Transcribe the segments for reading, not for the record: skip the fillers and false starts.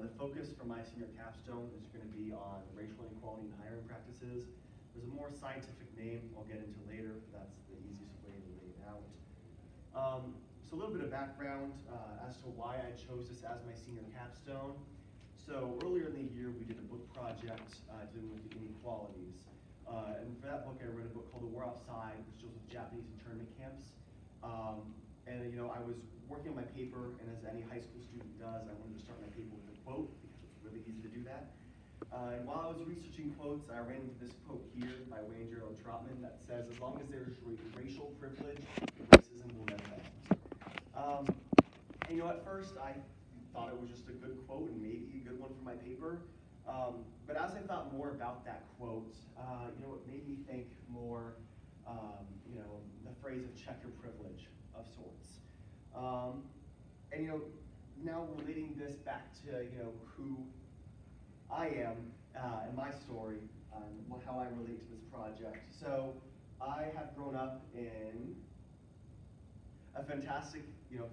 The focus for my senior capstone is going to be on racial inequality in hiring practices. There's a more scientific name I'll get into later, but that's the easiest way to lay it out. So a little bit of background as to why I chose this as my senior capstone. So earlier in the year, we did a book project dealing with the inequalities. And for that book, I read a book called The War Outside, which deals with Japanese internment camps. I was working on my paper, and as any high school student does, I wanted to start my paper with a quote because it's really easy to do that. And while I was researching quotes, I ran into this quote here by Wayne Gerald Trotman that says, "As long as there's racial privilege, racism will never end." At first I thought it was just a good quote and maybe a good one for my paper. But as I thought more about that quote, it made me think more, the phrase of check your privilege of sorts. Now relating this back to, who I am and my story, how I relate to this project. So I have grown up in a fantastic,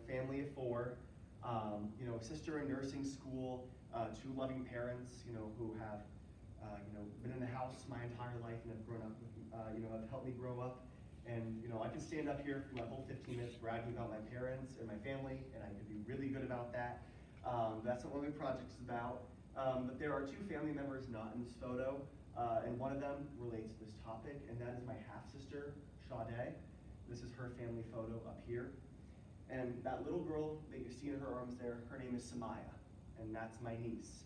family of four, a sister in nursing school, two loving parents, who have, been in the house my entire life and have grown up with, have helped me grow up. And, I can stand up here for my whole 15 minutes bragging about my parents and my family, and I could be really good about that. That's not what my project is about. But there are two family members not in this photo, and one of them relates to this topic, and that is my half-sister, Sade. This is her family photo up here. And that little girl that you see in her arms there, her name is Samaya, and that's my niece.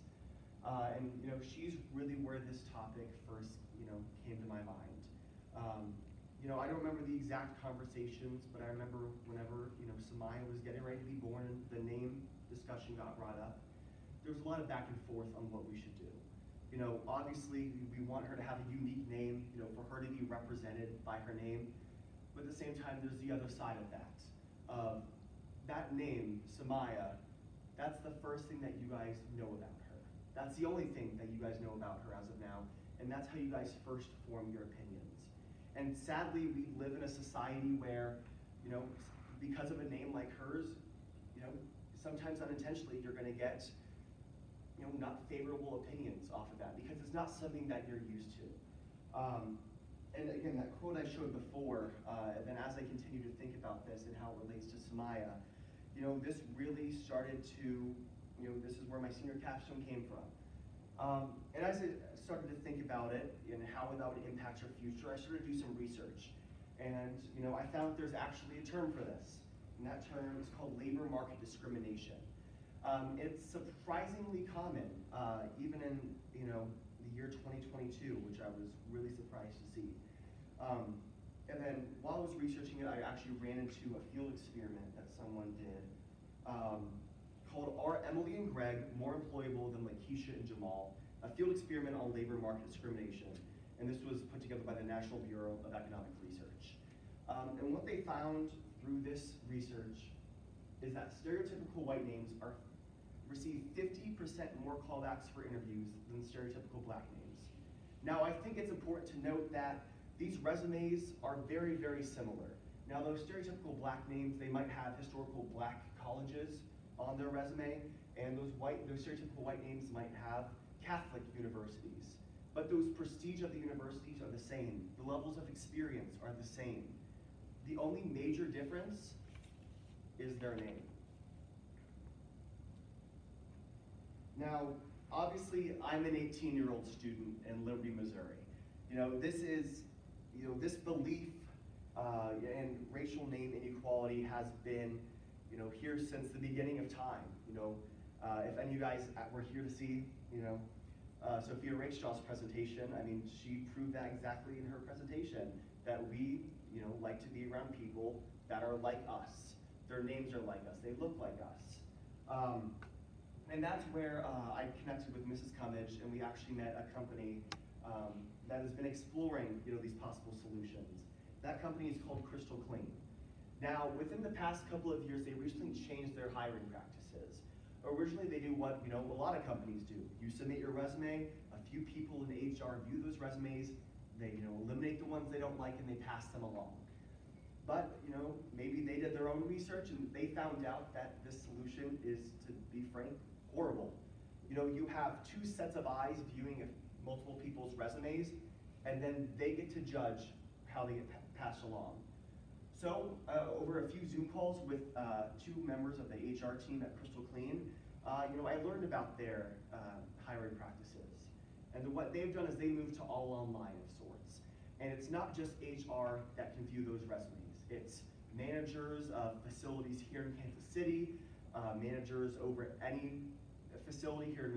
She's really where this topic first, came to my mind. I don't remember the exact conversations, but I remember whenever, Samaya was getting ready to be born and the name discussion got brought up, there was a lot of back and forth on what we should do. Obviously we want her to have a unique name, for her to be represented by her name, but at the same time there's the other side of that. That name, Samaya, that's the first thing that you guys know about her. That's the only thing that you guys know about her as of now, and that's how you guys first form your opinions. And sadly, we live in a society where, because of a name like hers, sometimes unintentionally you're going to get, not favorable opinions off of that because it's not something that you're used to. And again, that quote I showed before, and then as I continue to think about this and how it relates to Samaya, this really started to, this is where my senior capstone came from. And as I started to think about it and how that would impact your future, I started to do some research. And I found there's actually a term for this, and that term is called labor market discrimination. It's surprisingly common, even in the year 2022, which I was really surprised to see. And then while I was researching it, I actually ran into a field experiment that someone did called "Are Emily and Greg More Employable Than Lakeisha and Jamal?" A field experiment on labor market discrimination. And this was put together by the National Bureau of Economic Research. And what they found through this research is that stereotypical white names receive 50% more callbacks for interviews than stereotypical black names. Now, I think it's important to note that these resumes are very, very similar. Now, those stereotypical black names, they might have historical black colleges on their resume, and those stereotypical white names might have Catholic universities. But those prestige of the universities are the same. The levels of experience are the same. The only major difference is their name. Now, obviously, I'm an 18-year-old student in Liberty, Missouri. This is, this belief and racial name inequality has been, here since the beginning of time. If any of you guys were here to see, Sophia Rachshaw's presentation, she proved that exactly in her presentation, that we, like to be around people that are like us. Their names are like us. They look like us. And that's where I connected with Mrs. Cummage, and we actually met a company that has been exploring, these possible solutions. That company is called Crystal Clean. Now, within the past couple of years, they recently changed their hiring practices. Originally, they do what a lot of companies do. You submit your resume, a few people in HR view those resumes, they eliminate the ones they don't like, and they pass them along. But maybe they did their own research and they found out that this solution is, to be frank, horrible. You have two sets of eyes viewing multiple people's resumes, and then they get to judge how they get passed along. So over a few Zoom calls with two members of the HR team at Crystal Clean, I learned about their hiring practices. And what they've done is they moved to all online of sorts. And it's not just HR that can view those resumes. It's managers of facilities here in Kansas City, managers over any facility here in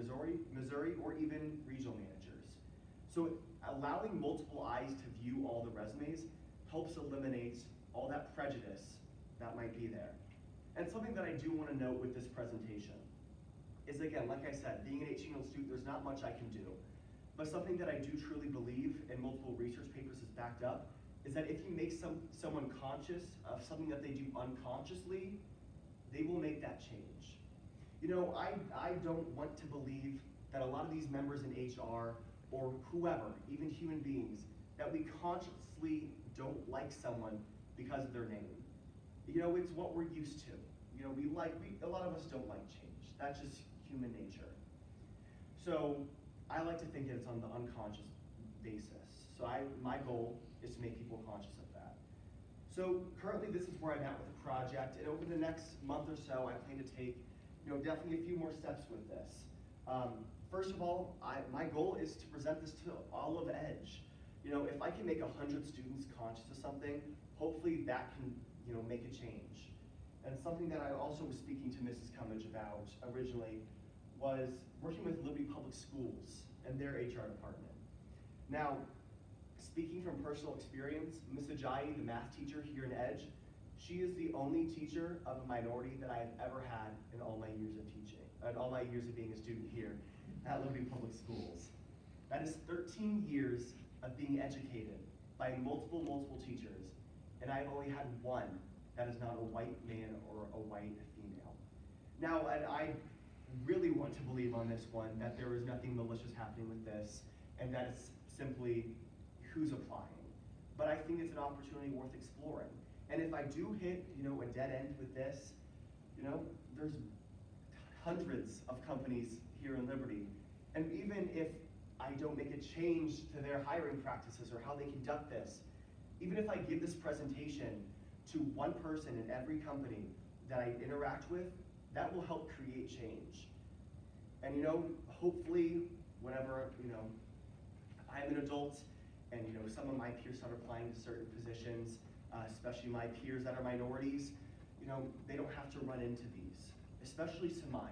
Missouri, or even regional managers. So allowing multiple eyes to view all the resumes helps eliminate all that prejudice that might be there. And something that I do want to note with this presentation is, again, like I said, being an 18-year-old student, there's not much I can do. But something that I do truly believe, and multiple research papers has backed up, is that if you make someone conscious of something that they do unconsciously, they will make that change. I don't want to believe that a lot of these members in HR, or whoever, even human beings, that we consciously don't like someone because of their name. It's what we're used to. A lot of us don't like change. That's just human nature. So I like to think that it's on the unconscious basis. So my goal is to make people conscious of that. So currently this is where I'm at with the project, and over the next month or so, I plan to take definitely a few more steps with this. First of all, my goal is to present this to all of EDGE. If I can make 100 students conscious of something, hopefully that can make a change. And something that I also was speaking to Mrs. Cummage about originally was working with Liberty Public Schools and their HR department. Now, speaking from personal experience, Ms. Ajayi, the math teacher here in EDGE, she is the only teacher of a minority that I have ever had in all my years of teaching, and all my years of being a student here at Liberty Public Schools. That is 13 years of being educated by multiple teachers, and I've only had one that is not a white man or a white female. Now, and I really want to believe on this one that there is nothing malicious happening with this, and that it's simply who's applying. But I think it's an opportunity worth exploring. And if I do hit, a dead end with this, there's hundreds of companies here in Liberty. And even if I don't make a change to their hiring practices or how they conduct this, even if I give this presentation to one person in every company that I interact with, that will help create change. And hopefully, whenever I'm an adult, and some of my peers start applying to certain positions, especially my peers that are minorities, they don't have to run into these, especially Samaya.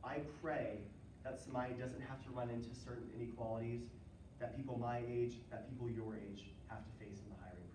I pray that Samaya doesn't have to run into certain inequalities that people my age, that people your age have to face in the hiring